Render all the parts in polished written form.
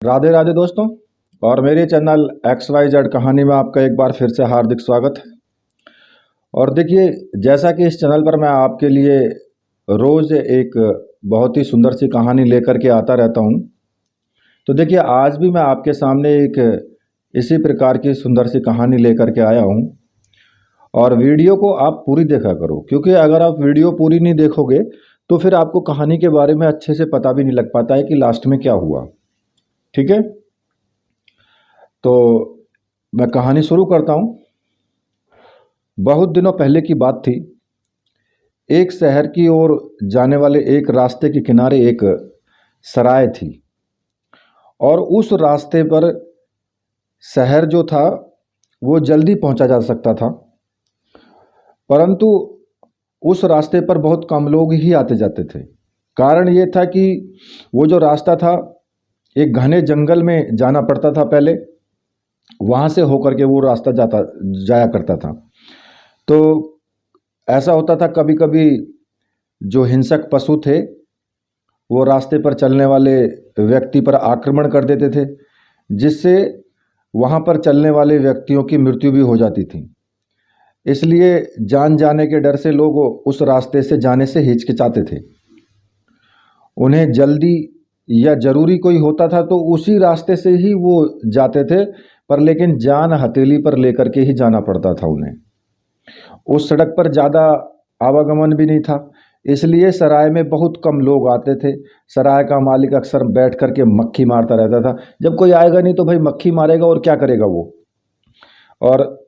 राधे राधे दोस्तों। और मेरे चैनल XYZ कहानी में आपका एक बार फिर से हार्दिक स्वागत है। और देखिए, जैसा कि इस चैनल पर मैं आपके लिए रोज़ एक बहुत ही सुंदर सी कहानी लेकर के आता रहता हूँ। तो देखिए, आज भी मैं आपके सामने एक इसी प्रकार की सुंदर सी कहानी लेकर के आया हूँ। और वीडियो को आप पूरी देखा करो, क्योंकि अगर आप वीडियो पूरी नहीं देखोगे तो फिर आपको कहानी के बारे में अच्छे से पता भी नहीं लग पाता है कि लास्ट में क्या हुआ। ठीक है, तो मैं कहानी शुरू करता हूँ। बहुत दिनों पहले की बात थी। एक शहर की ओर जाने वाले एक रास्ते के किनारे एक सराय थी, और उस रास्ते पर शहर जो था वो जल्दी पहुंचा जा सकता था, परंतु उस रास्ते पर बहुत कम लोग ही आते जाते थे। कारण ये था कि वो जो रास्ता था एक घने जंगल में जाना पड़ता था पहले, वहाँ से होकर के वो रास्ता जाया करता था। तो ऐसा होता था, कभी कभी जो हिंसक पशु थे वो रास्ते पर चलने वाले व्यक्ति पर आक्रमण कर देते थे, जिससे वहाँ पर चलने वाले व्यक्तियों की मृत्यु भी हो जाती थी। इसलिए जान जाने के डर से लोग उस रास्ते से जाने से हिचकिचाते थे। उन्हें जल्दी या ज़रूरी कोई होता था तो उसी रास्ते से ही वो जाते थे, पर लेकिन जान हथेली पर लेकर के ही जाना पड़ता था उन्हें। उस सड़क पर ज़्यादा आवागमन भी नहीं था, इसलिए सराय में बहुत कम लोग आते थे। सराय का मालिक अक्सर बैठ कर के मक्खी मारता रहता था। जब कोई आएगा नहीं तो भाई मक्खी मारेगा, और क्या करेगा वो। और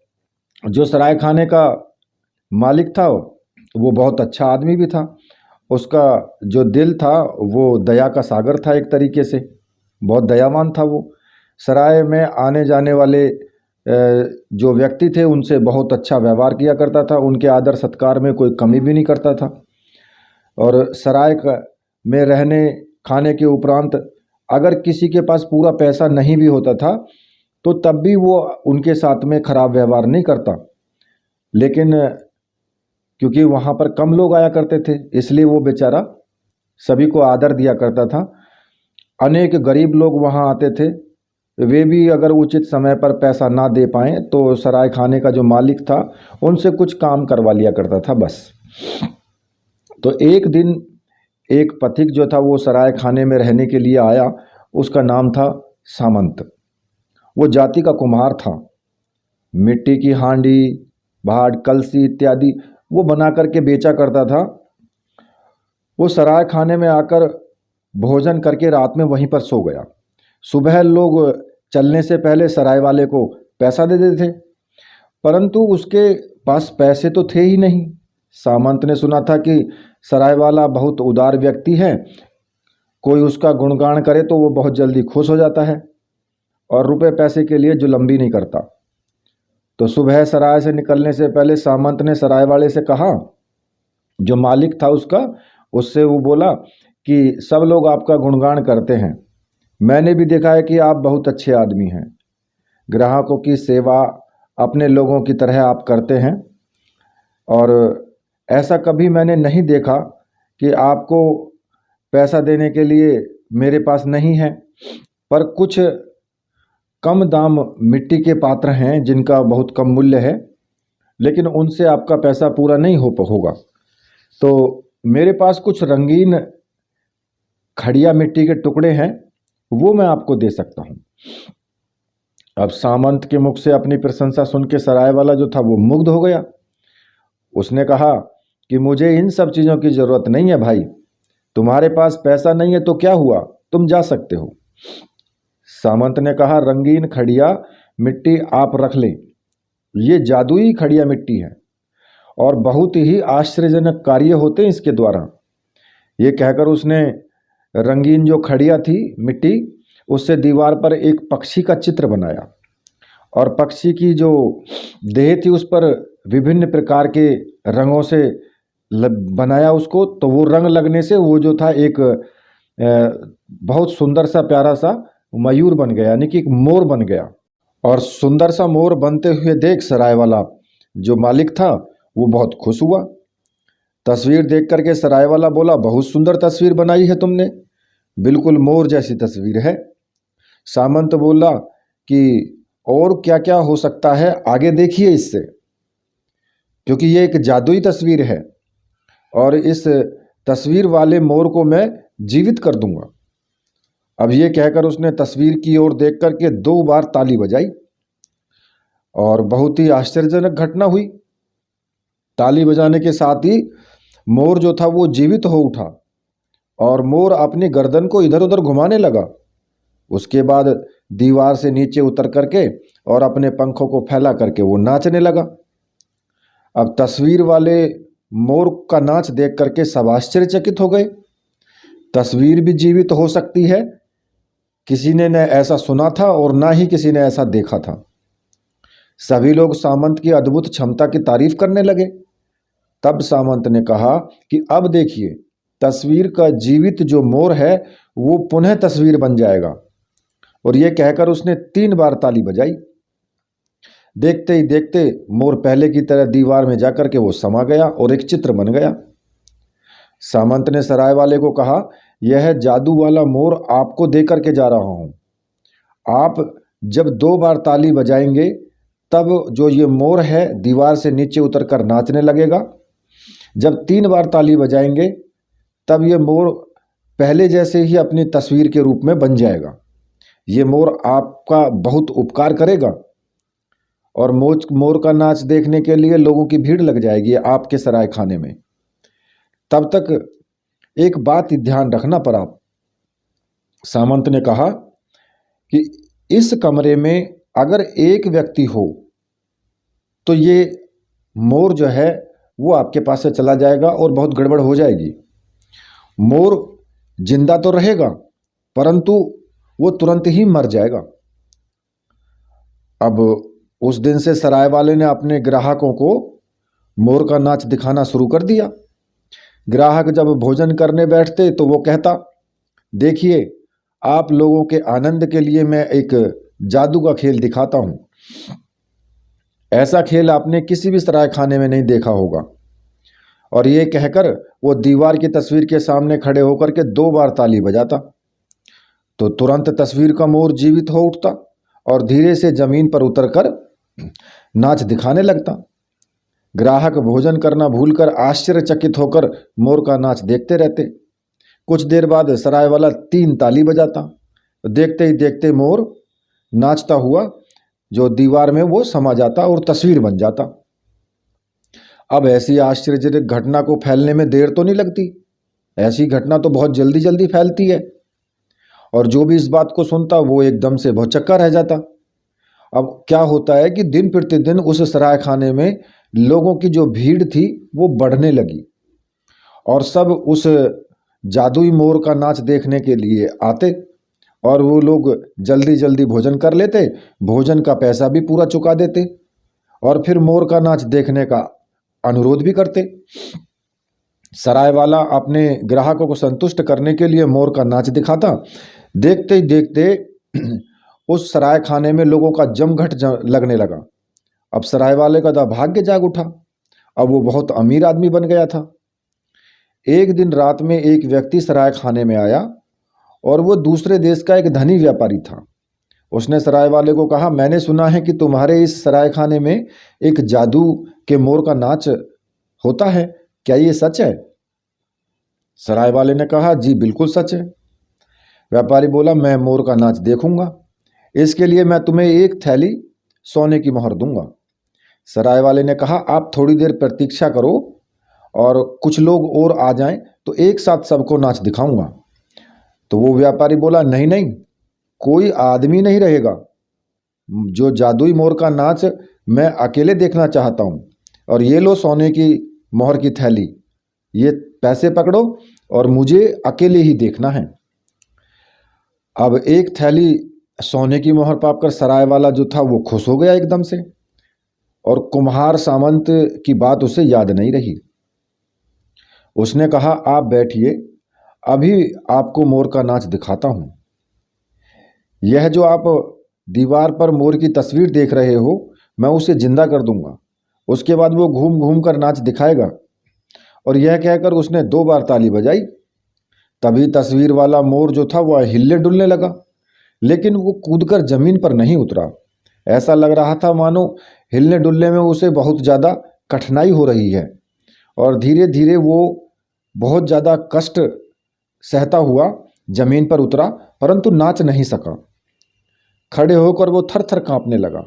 जो सराय खाने का मालिक था वो बहुत अच्छा आदमी भी था। उसका जो दिल था वो दया का सागर था, एक तरीके से बहुत दयावान था वो। सराय में आने जाने वाले जो व्यक्ति थे उनसे बहुत अच्छा व्यवहार किया करता था, उनके आदर सत्कार में कोई कमी भी नहीं करता था। और में रहने खाने के उपरांत अगर किसी के पास पूरा पैसा नहीं भी होता था तो तब भी वो उनके साथ में खराब व्यवहार नहीं करता। लेकिन क्योंकि वहाँ पर कम लोग आया करते थे, इसलिए वो बेचारा सभी को आदर दिया करता था। अनेक गरीब लोग वहाँ आते थे, वे भी अगर उचित समय पर पैसा ना दे पाएँ तो सराय खाने का जो मालिक था उनसे कुछ काम करवा लिया करता था बस। तो एक दिन एक पथिक जो था वो सराय खाने में रहने के लिए आया। उसका नाम था सामंत। वो जाति का कुम्हार था। मिट्टी की हांडी, भाड़, कलसी इत्यादि वो बना करके बेचा करता था। वो सराय खाने में आकर भोजन करके रात में वहीं पर सो गया। सुबह लोग चलने से पहले सराय वाले को पैसा दे देते थे, परंतु उसके पास पैसे तो थे ही नहीं। सामंत ने सुना था कि सराय वाला बहुत उदार व्यक्ति है, कोई उसका गुणगान करे तो वो बहुत जल्दी खुश हो जाता है और रुपए पैसे के लिए जुल्म भी नहीं करता। तो सुबह सराय से निकलने से पहले सामंत ने सराय वाले से कहा, जो मालिक था उससे वो बोला कि सब लोग आपका गुणगान करते हैं, मैंने भी देखा है कि आप बहुत अच्छे आदमी हैं, ग्राहकों की सेवा अपने लोगों की तरह आप करते हैं, और ऐसा कभी मैंने नहीं देखा कि आपको पैसा देने के लिए मेरे पास नहीं है, पर कुछ कम दाम मिट्टी के पात्र हैं जिनका बहुत कम मूल्य है, लेकिन उनसे आपका पैसा पूरा नहीं होगा। तो मेरे पास कुछ रंगीन खड़िया मिट्टी के टुकड़े हैं, वो मैं आपको दे सकता हूँ। अब सामंत के मुख से अपनी प्रशंसा सुन के सराय वाला जो था वो मुग्ध हो गया। उसने कहा कि मुझे इन सब चीज़ों की ज़रूरत नहीं है भाई, तुम्हारे पास पैसा नहीं है तो क्या हुआ, तुम जा सकते हो। सामंत ने कहा, रंगीन खड़िया मिट्टी आप रख लें, ये जादुई खड़िया मिट्टी है और बहुत ही आश्चर्यजनक कार्य होते हैं इसके द्वारा। ये कहकर उसने रंगीन जो खड़िया थी मिट्टी, उससे दीवार पर एक पक्षी का चित्र बनाया, और पक्षी की जो देह थी उस पर विभिन्न प्रकार के रंगों से बनाया उसको। तो वो रंग लगने से वो जो था एक बहुत सुंदर सा प्यारा सा मयूर बन गया, यानी कि एक मोर बन गया। और सुंदर सा मोर बनते हुए देख सराय वाला जो मालिक था वो बहुत खुश हुआ। तस्वीर देख करके सराय वाला बोला, बहुत सुंदर तस्वीर बनाई है तुमने, बिल्कुल मोर जैसी तस्वीर है। सामंत बोला कि और क्या क्या हो सकता है, आगे देखिए इससे, क्योंकि ये एक जादुई तस्वीर है और इस तस्वीर वाले मोर को मैं जीवित कर दूंगा। अब ये कहकर उसने तस्वीर की ओर देख करके 2 बार ताली बजाई और बहुत ही आश्चर्यजनक घटना हुई। ताली बजाने के साथ ही मोर जो था वो जीवित हो उठा और मोर अपनी गर्दन को इधर उधर घुमाने लगा। उसके बाद दीवार से नीचे उतर करके और अपने पंखों को फैला करके वो नाचने लगा। अब तस्वीर वाले मोर का नाच देख करके सब आश्चर्यचकित हो गए। तस्वीर भी जीवित हो सकती है, किसी ने न ऐसा सुना था और ना ही किसी ने ऐसा देखा था। सभी लोग सामंत की अद्भुत क्षमता की तारीफ करने लगे। तब सामंत ने कहा कि अब देखिए, तस्वीर का जीवित जो मोर है वो पुनः तस्वीर बन जाएगा। और ये कहकर उसने 3 बार ताली बजाई। देखते ही देखते मोर पहले की तरह दीवार में जाकर के वो समा गया और एक चित्र बन गया। सामंत ने सराय वाले को कहा, यह जादू वाला मोर आपको दे करके जा रहा हूं। आप जब 2 बार ताली बजाएंगे तब जो ये मोर है दीवार से नीचे उतरकर नाचने लगेगा। जब 3 बार ताली बजाएंगे तब ये मोर पहले जैसे ही अपनी तस्वीर के रूप में बन जाएगा। ये मोर आपका बहुत उपकार करेगा और मोर का नाच देखने के लिए लोगों की भीड़ लग जाएगी आपके सराय खाने में। तब तक एक बात ध्यान रखना पर आप। सामंत ने कहा कि इस कमरे में अगर एक व्यक्ति हो तो ये मोर जो है वो आपके पास से चला जाएगा और बहुत गड़बड़ हो जाएगी। मोर जिंदा तो रहेगा परंतु वो तुरंत ही मर जाएगा। अब उस दिन से सराय वाले ने अपने ग्राहकों को मोर का नाच दिखाना शुरू कर दिया। ग्राहक जब भोजन करने बैठते तो वो कहता, देखिए आप लोगों के आनंद के लिए मैं एक जादू का खेल दिखाता हूं। ऐसा खेल आपने किसी भी सराय खाने में नहीं देखा होगा। और ये कहकर वो दीवार की तस्वीर के सामने खड़े होकर के 2 बार ताली बजाता तो तुरंत तस्वीर का मोर जीवित हो उठता और धीरे से जमीन पर उतरकर नाच दिखाने लगता। ग्राहक भोजन करना भूलकर आश्चर्यचकित होकर मोर का नाच देखते रहते। कुछ देर बाद सराय वाला 3 ताली बजाता। देखते ही देखते मोर नाचता हुआ जो दीवार में वो समा जाता और तस्वीर बन जाता। अब ऐसी आश्चर्यजनक घटना को फैलने में देर तो नहीं लगती। ऐसी घटना तो बहुत जल्दी जल्दी फैलती है और जो भी इस बात को सुनता वो एकदम से भौचक्का रह जाता। अब क्या होता है कि दिन प्रतिदिन उस सराय खाने में लोगों की जो भीड़ थी वो बढ़ने लगी और सब उस जादुई मोर का नाच देखने के लिए आते और वो लोग जल्दी जल्दी भोजन कर लेते, भोजन का पैसा भी पूरा चुका देते और फिर मोर का नाच देखने का अनुरोध भी करते। सराय वाला अपने ग्राहकों को संतुष्ट करने के लिए मोर का नाच दिखाता। देखते ही देखते उस सराय खाने में लोगों का जमघट लगने लगा। अब सराय वाले का भाग्य जाग उठा। अब वो बहुत अमीर आदमी बन गया था। एक दिन रात में एक व्यक्ति सराय खाने में आया और वो दूसरे देश का एक धनी व्यापारी था। उसने सराय वाले को कहा, मैंने सुना है कि तुम्हारे इस सराय खाने में एक जादू के मोर का नाच होता है, क्या ये सच है? सराय वाले ने कहा, जी बिल्कुल सच है। व्यापारी बोला, मैं मोर का नाच देखूंगा, इसके लिए मैं तुम्हें 1 थैली सोने की मोहर दूंगा। सराय वाले ने कहा, आप थोड़ी देर प्रतीक्षा करो और कुछ लोग और आ जाएं तो एक साथ सबको नाच दिखाऊंगा। तो वो व्यापारी बोला, नहीं नहीं, कोई आदमी नहीं रहेगा। जो जादुई मोर का नाच मैं अकेले देखना चाहता हूं। और ये लो सोने की मोहर की थैली, ये पैसे पकड़ो और मुझे अकेले ही देखना है। अब 1 थैली सोने की मोहर पाकर सराय वाला जो था वो खुश हो गया एकदम से और कुम्हार सामंत की बात उसे याद नहीं रही। उसने कहा, आप बैठिए, अभी आपको मोर का नाच दिखाता हूं। यह जो आप दीवार पर मोर की तस्वीर देख रहे हो, मैं उसे जिंदा कर दूंगा। उसके बाद वो घूम घूम कर नाच दिखाएगा। और यह कहकर उसने 2 बार ताली बजाई। तभी तस्वीर वाला मोर जो था वह हिलने डुलने लगा। लेकिन वो कूदकर जमीन पर नहीं उतरा। ऐसा लग रहा था मानो हिलने डुलने में उसे बहुत ज़्यादा कठिनाई हो रही है, और धीरे धीरे वो बहुत ज़्यादा कष्ट सहता हुआ जमीन पर उतरा, परंतु नाच नहीं सका। खड़े होकर वो थर थर कांपने लगा।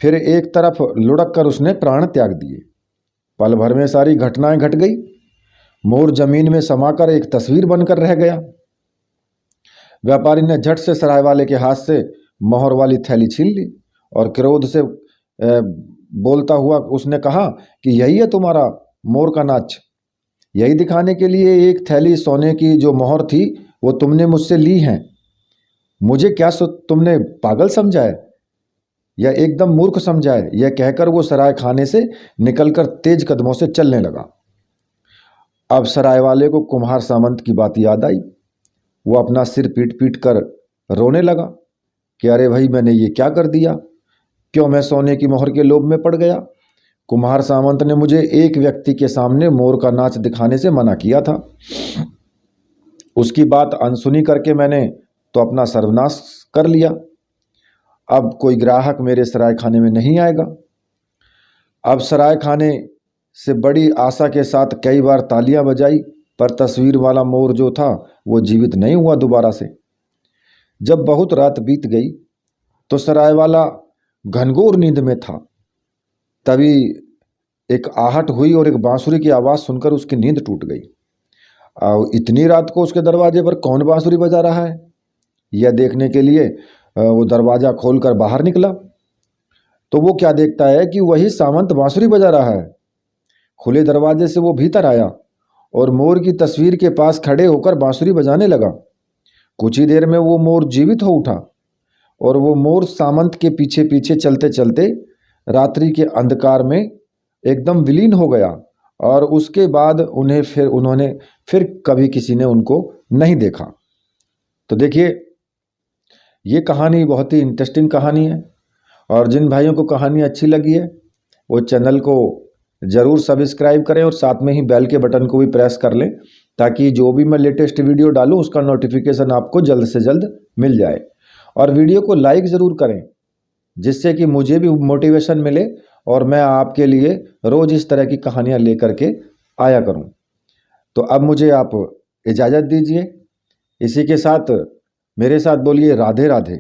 फिर एक तरफ लुढ़क कर उसने प्राण त्याग दिए। पल भर में सारी घटनाएं घट गई। मोर जमीन में समाकर एक तस्वीर बनकर रह गया। व्यापारी ने झट से सराय वाले के हाथ से मोहर वाली थैली छीन ली और क्रोध से बोलता हुआ उसने कहा कि यही है तुम्हारा मोर का नाच। यही दिखाने के लिए एक थैली सोने की जो मोहर थी वो तुमने मुझसे ली है। मुझे क्या तुमने पागल समझा है या एकदम मूर्ख समझा है? यह कहकर वो सराय खाने से निकलकर तेज कदमों से चलने लगा। अब सराय वाले को कुम्हार सामंत की बात याद आई। वो अपना सिर पीट पीट कर रोने लगा कि अरे भाई, मैंने ये क्या कर दिया? क्यों मैं सोने की मोहर के लोभ में पड़ गया? कुम्हार सामंत ने मुझे एक व्यक्ति के सामने मोर का नाच दिखाने से मना किया था। उसकी बात अनसुनी करके मैंने तो अपना सर्वनाश कर लिया। अब कोई ग्राहक मेरे सराय खाने में नहीं आएगा। अब सराय खाने से बड़ी आशा के साथ कई बार तालियां बजाई, पर तस्वीर वाला मोर जो था वो जीवित नहीं हुआ दोबारा से। जब बहुत रात बीत गई तो सराय वाला घनघोर नींद में था। तभी एक आहट हुई और एक बांसुरी की आवाज़ सुनकर उसकी नींद टूट गई। और इतनी रात को उसके दरवाजे पर कौन बांसुरी बजा रहा है, यह देखने के लिए वो दरवाज़ा खोलकर बाहर निकला तो वो क्या देखता है कि वही सामंत बांसुरी बजा रहा है। खुले दरवाजे से वो भीतर आया और मोर की तस्वीर के पास खड़े होकर बांसुरी बजाने लगा। कुछ ही देर में वो मोर जीवित हो उठा और वो मोर सामंत के पीछे पीछे चलते चलते रात्रि के अंधकार में एकदम विलीन हो गया। और उसके बाद उन्होंने फिर कभी किसी ने उनको नहीं देखा। तो देखिए, ये कहानी बहुत ही इंटरेस्टिंग कहानी है, और जिन भाइयों को कहानी अच्छी लगी है वो चैनल को ज़रूर सब्सक्राइब करें और साथ में ही बेल के बटन को भी प्रेस कर लें, ताकि जो भी मैं लेटेस्ट वीडियो डालूं उसका नोटिफिकेशन आपको जल्द से जल्द मिल जाए। और वीडियो को लाइक ज़रूर करें, जिससे कि मुझे भी मोटिवेशन मिले और मैं आपके लिए रोज़ इस तरह की कहानियाँ लेकर के आया करूँ। तो अब मुझे आप इजाज़त दीजिए। इसी के साथ मेरे साथ बोलिए राधे राधे।